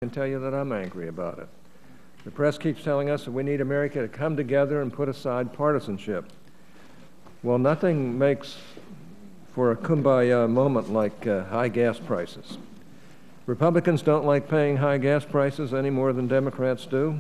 can tell you that I'm angry about it. The press keeps telling us that we need America to come together and put aside partisanship. Well, nothing makes for a kumbaya moment like high gas prices. Republicans don't like paying high gas prices any more than Democrats do,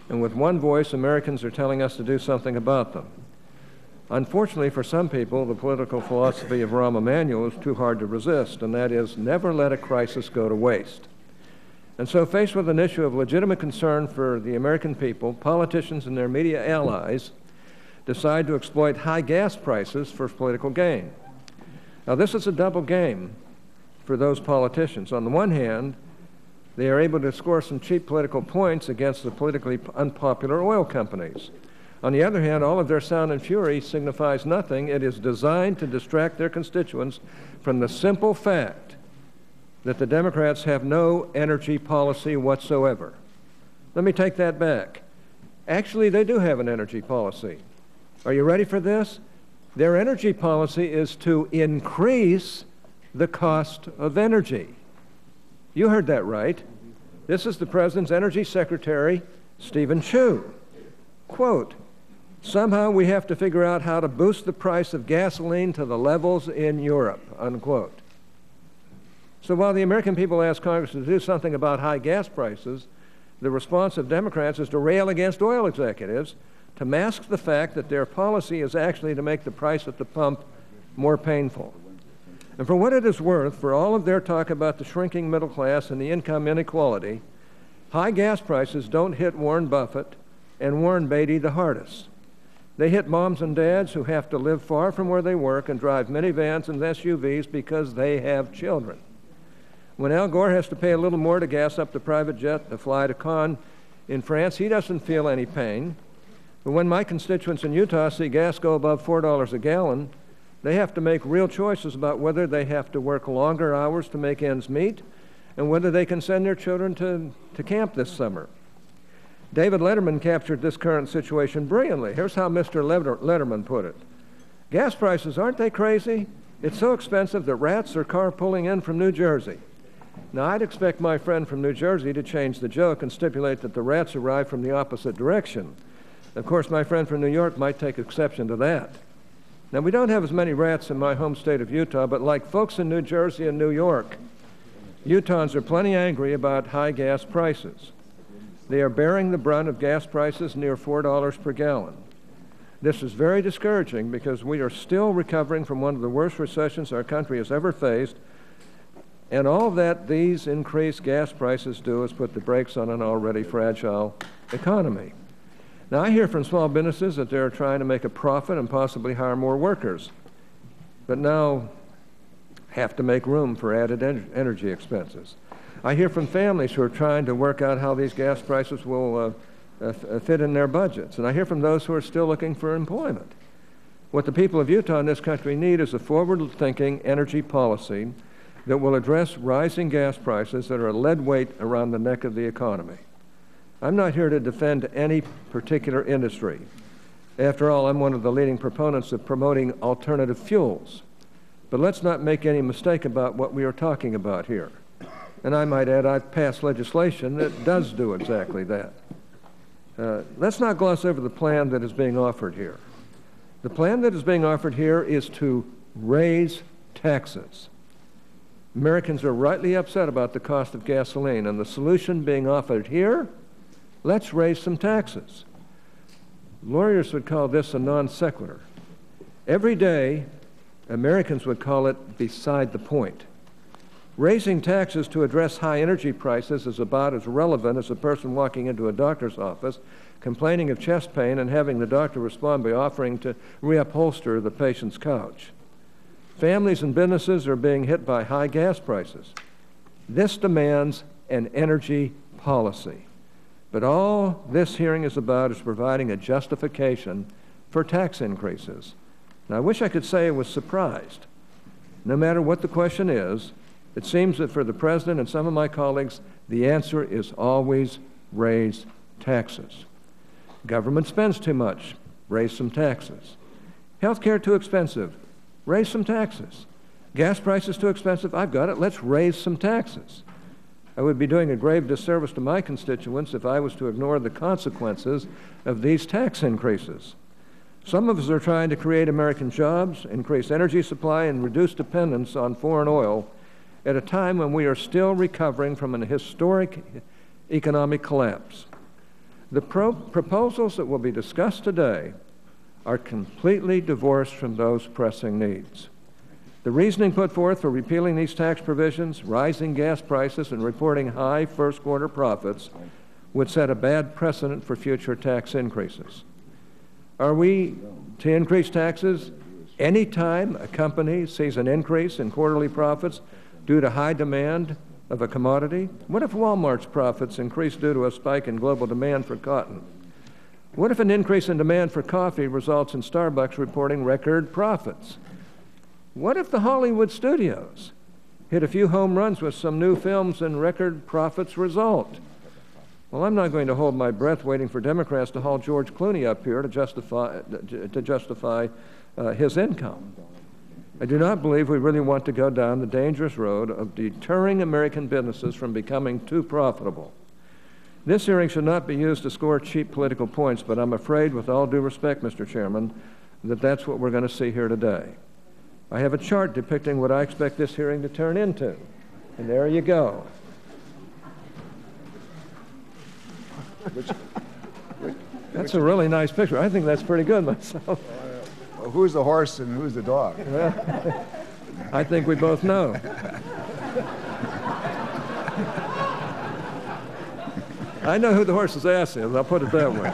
and with one voice, Americans are telling us to do something about them. Unfortunately for some people, the political philosophy of Rahm Emanuel is too hard to resist, and that is never let a crisis go to waste. And so, faced with an issue of legitimate concern for the American people, politicians and their media allies decide to exploit high gas prices for political gain. Now, this is a double game for those politicians. On the one hand, they are able to score some cheap political points against the politically unpopular oil companies. On the other hand, all of their sound and fury signifies nothing. It is designed to distract their constituents from the simple fact that the Democrats have no energy policy whatsoever. Let me take that back. Actually, they do have an energy policy. Are you ready for this? Their energy policy is to increase the cost of energy. You heard that right. This is the President's Energy Secretary, Stephen Chu. Quote, "Somehow we have to figure out how to boost the price of gasoline to the levels in Europe," unquote. So while the American people ask Congress to do something about high gas prices, the response of Democrats is to rail against oil executives to mask the fact that their policy is actually to make the price at the pump more painful. And for what it is worth, for all of their talk about the shrinking middle class and the income inequality, high gas prices don't hit Warren Buffett and Warren Beatty the hardest. They hit moms and dads who have to live far from where they work and drive minivans and SUVs because they have children. When Al Gore has to pay a little more to gas up the private jet to fly to Cannes in France, he doesn't feel any pain. But when my constituents in Utah see gas go above $4 a gallon, they have to make real choices about whether they have to work longer hours to make ends meet and whether they can send their children to camp this summer. David Letterman captured this current situation brilliantly. Here's how Mr. Letterman put it. "Gas prices, aren't they crazy? It's so expensive that rats are carpooling in from New Jersey." Now, I'd expect my friend from New Jersey to change the joke and stipulate that the rats arrive from the opposite direction. Of course, my friend from New York might take exception to that. Now, we don't have as many rats in my home state of Utah, but like folks in New Jersey and New York, Utahns are plenty angry about high gas prices. They are bearing the brunt of gas prices near $4 per gallon. This is very discouraging because we are still recovering from one of the worst recessions our country has ever faced, and all that these increased gas prices do is put the brakes on an already fragile economy. Now, I hear from small businesses that they're trying to make a profit and possibly hire more workers, but now have to make room for added energy expenses. I hear from families who are trying to work out how these gas prices will fit in their budgets, and I hear from those who are still looking for employment. What the people of Utah in this country need is a forward-thinking energy policy that will address rising gas prices that are a lead weight around the neck of the economy. I'm not here to defend any particular industry. After all, I'm one of the leading proponents of promoting alternative fuels. But let's not make any mistake about what we are talking about here. And I might add, I've passed legislation that does do exactly that. Let's not gloss over the plan that is being offered here. The plan that is being offered here is to raise taxes. Americans are rightly upset about the cost of gasoline, and the solution being offered here, let's raise some taxes. Lawyers would call this a non sequitur. Every day, Americans would call it beside the point. Raising taxes to address high energy prices is about as relevant as a person walking into a doctor's office, complaining of chest pain, and having the doctor respond by offering to reupholster the patient's couch. Families and businesses are being hit by high gas prices. This demands an energy policy. But all this hearing is about is providing a justification for tax increases. Now, I wish I could say I was surprised. No matter what the question is, it seems that for the President and some of my colleagues, the answer is always raise taxes. Government spends too much, raise some taxes. Health care too expensive, raise some taxes. Gas prices too expensive, I've got it, let's raise some taxes. I would be doing a grave disservice to my constituents if I was to ignore the consequences of these tax increases. Some of us are trying to create American jobs, increase energy supply, and reduce dependence on foreign oil at a time when we are still recovering from an historic economic collapse. The proposals that will be discussed today are completely divorced from those pressing needs. The reasoning put forth for repealing these tax provisions, rising gas prices, and reporting high first-quarter profits would set a bad precedent for future tax increases. Are we to increase taxes anytime a company sees an increase in quarterly profits due to high demand of a commodity? What if Walmart's profits increase due to a spike in global demand for cotton? What if an increase in demand for coffee results in Starbucks reporting record profits? What if the Hollywood studios hit a few home runs with some new films and record profits result? Well, I'm not going to hold my breath waiting for Democrats to haul George Clooney up here to justify his income. I do not believe we really want to go down the dangerous road of deterring American businesses from becoming too profitable. This hearing should not be used to score cheap political points, but I'm afraid, with all due respect, Mr. Chairman, that that's what we're going to see here today. I have a chart depicting what I expect this hearing to turn into, and there you go. That's a really nice picture. I think that's pretty good myself. Who's the horse and who's the dog? Well, I think we both know. I know who the horse's ass is, I'll put it that way.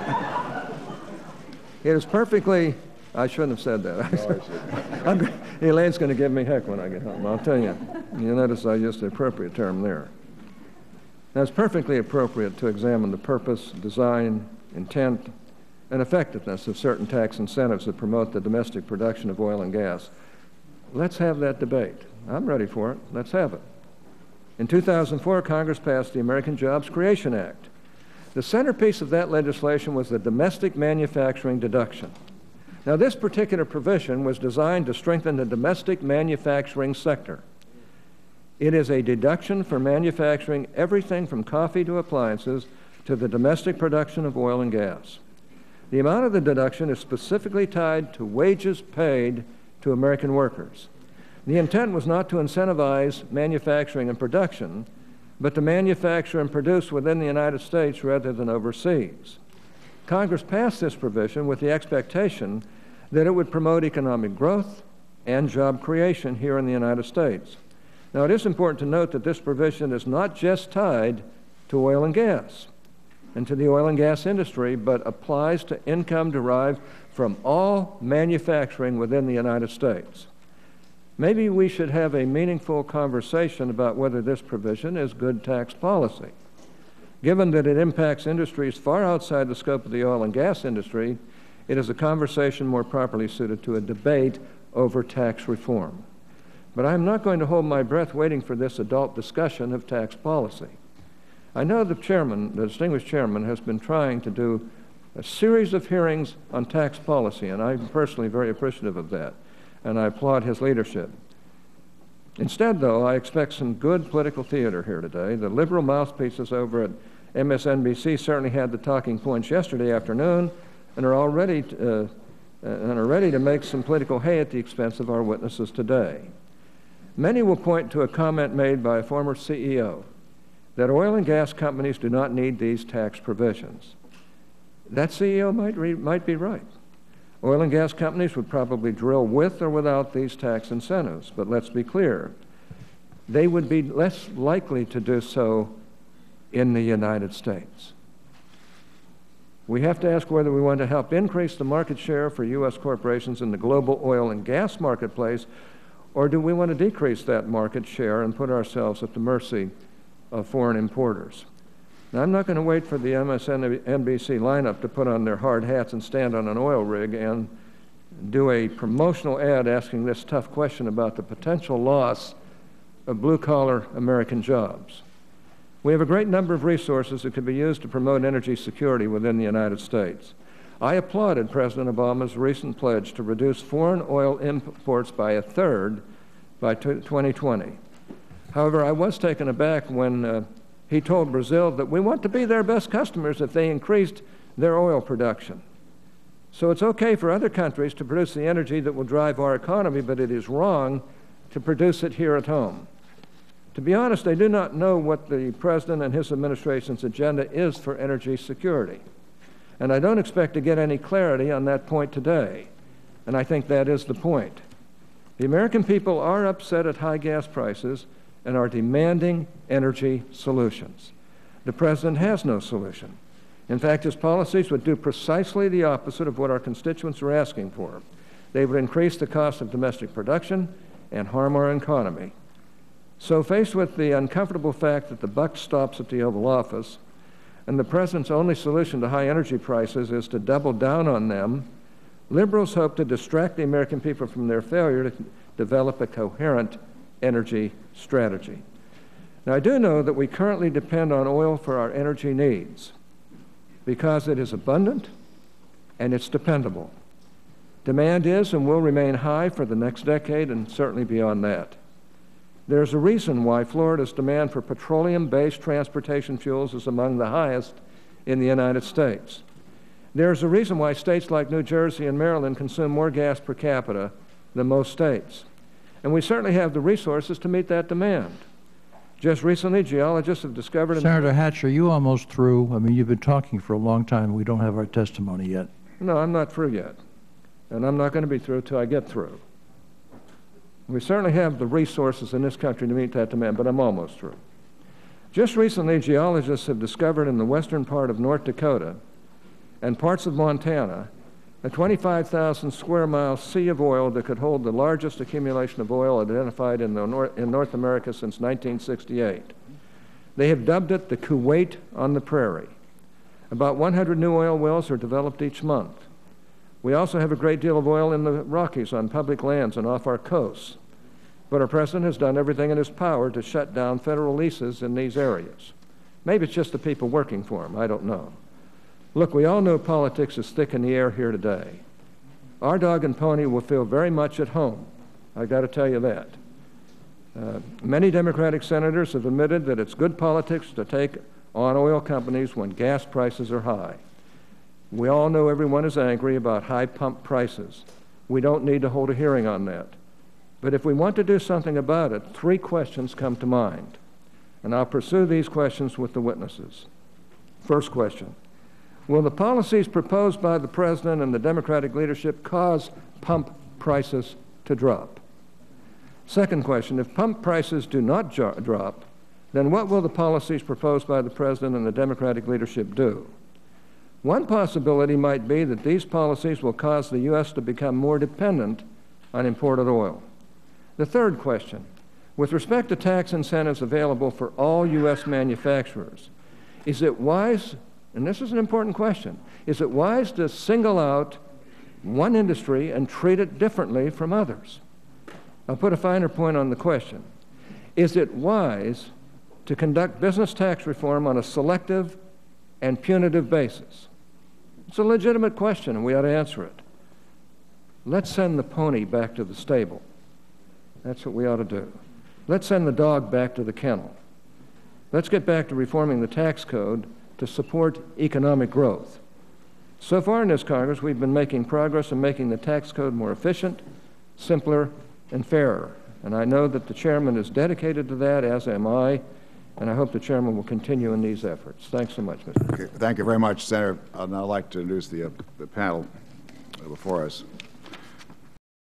It is perfectly, I shouldn't have said that. Elaine's going to give me heck when I get home, I'll tell you. You'll notice I used the appropriate term there. Now, it's perfectly appropriate to examine the purpose, design, intent, and effectiveness of certain tax incentives that promote the domestic production of oil and gas. Let's have that debate. I'm ready for it. Let's have it. In 2004, Congress passed the American Jobs Creation Act. The centerpiece of that legislation was the domestic manufacturing deduction. Now, this particular provision was designed to strengthen the domestic manufacturing sector. It is a deduction for manufacturing everything from coffee to appliances to the domestic production of oil and gas. The amount of the deduction is specifically tied to wages paid to American workers. The intent was not to incentivize manufacturing and production, but to manufacture and produce within the United States rather than overseas. Congress passed this provision with the expectation that it would promote economic growth and job creation here in the United States. Now, it is important to note that this provision is not just tied to oil and gas and to the oil and gas industry, but applies to income derived from all manufacturing within the United States. Maybe we should have a meaningful conversation about whether this provision is good tax policy. Given that it impacts industries far outside the scope of the oil and gas industry, it is a conversation more properly suited to a debate over tax reform. But I'm not going to hold my breath waiting for this adult discussion of tax policy. I know the chairman, the distinguished chairman, has been trying to do a series of hearings on tax policy, and I'm personally very appreciative of that, and I applaud his leadership. Instead, though, I expect some good political theater here today. The liberal mouthpieces over at MSNBC certainly had the talking points yesterday afternoon and are ready to make some political hay at the expense of our witnesses today. Many will point to a comment made by a former CEO that oil and gas companies do not need these tax provisions. That CEO might be right. Oil and gas companies would probably drill with or without these tax incentives, but let's be clear, they would be less likely to do so in the United States. We have to ask whether we want to help increase the market share for U.S. corporations in the global oil and gas marketplace, or do we want to decrease that market share and put ourselves at the mercy of foreign importers? Now, I'm not going to wait for the MSNBC lineup to put on their hard hats and stand on an oil rig and do a promotional ad asking this tough question about the potential loss of blue-collar American jobs. We have a great number of resources that could be used to promote energy security within the United States. I applauded President Obama's recent pledge to reduce foreign oil imports by a third by 2020. However, I was taken aback when he told Brazil that we want to be their best customers if they increased their oil production. So it's okay for other countries to produce the energy that will drive our economy, but it is wrong to produce it here at home. To be honest, I do not know what the President and his administration's agenda is for energy security. And I don't expect to get any clarity on that point today. And I think that is the point. The American people are upset at high gas prices and are demanding energy solutions. The President has no solution. In fact, his policies would do precisely the opposite of what our constituents are asking for. They would increase the cost of domestic production and harm our economy. So faced with the uncomfortable fact that the buck stops at the Oval Office, and the President's only solution to high energy prices is to double down on them, liberals hope to distract the American people from their failure to develop a coherent energy strategy. Now, I do know that we currently depend on oil for our energy needs because it is abundant and it's dependable. Demand is and will remain high for the next decade and certainly beyond that. There's a reason why Florida's demand for petroleum-based transportation fuels is among the highest in the United States. There's a reason why states like New Jersey and Maryland consume more gas per capita than most states. And we certainly have the resources to meet that demand. Just recently, geologists have discovered... Senator Hatch, are you almost through? I mean, you've been talking for a long time. We don't have our testimony yet. No, I'm not through yet. And I'm not going to be through till I get through. We certainly have the resources in this country to meet that demand, but I'm almost through. Just recently, geologists have discovered in the western part of North Dakota and parts of Montana a 25,000 square mile sea of oil that could hold the largest accumulation of oil identified in North America since 1968. They have dubbed it the Kuwait on the prairie. About 100 new oil wells are developed each month. We also have a great deal of oil in the Rockies on public lands and off our coasts. But our President has done everything in his power to shut down federal leases in these areas. Maybe it's just the people working for him. I don't know. Look, we all know politics is thick in the air here today. Our dog and pony will feel very much at home. I've got to tell you that. Many Democratic senators have admitted that it's good politics to take on oil companies when gas prices are high. We all know everyone is angry about high pump prices. We don't need to hold a hearing on that. But if we want to do something about it, 3 questions come to mind. And I'll pursue these questions with the witnesses. First question. Will the policies proposed by the President and the Democratic leadership cause pump prices to drop? Second question, if pump prices do not drop, then what will the policies proposed by the President and the Democratic leadership do? One possibility might be that these policies will cause the U.S. to become more dependent on imported oil. The third question, with respect to tax incentives available for all U.S. manufacturers, is it wise, and this is an important question, is it wise to single out one industry and treat it differently from others? I'll put a finer point on the question. Is it wise to conduct business tax reform on a selective and punitive basis? It's a legitimate question, and we ought to answer it. Let's send the pony back to the stable. That's what we ought to do. Let's send the dog back to the kennel. Let's get back to reforming the tax code to support economic growth. So far in this Congress, we've been making progress in making the tax code more efficient, simpler, and fairer. And I know that the chairman is dedicated to that, as am I, and I hope the chairman will continue in these efforts. Thanks so much, Mr. Okay, thank you very much, Senator. I'd now like to introduce the panel before us.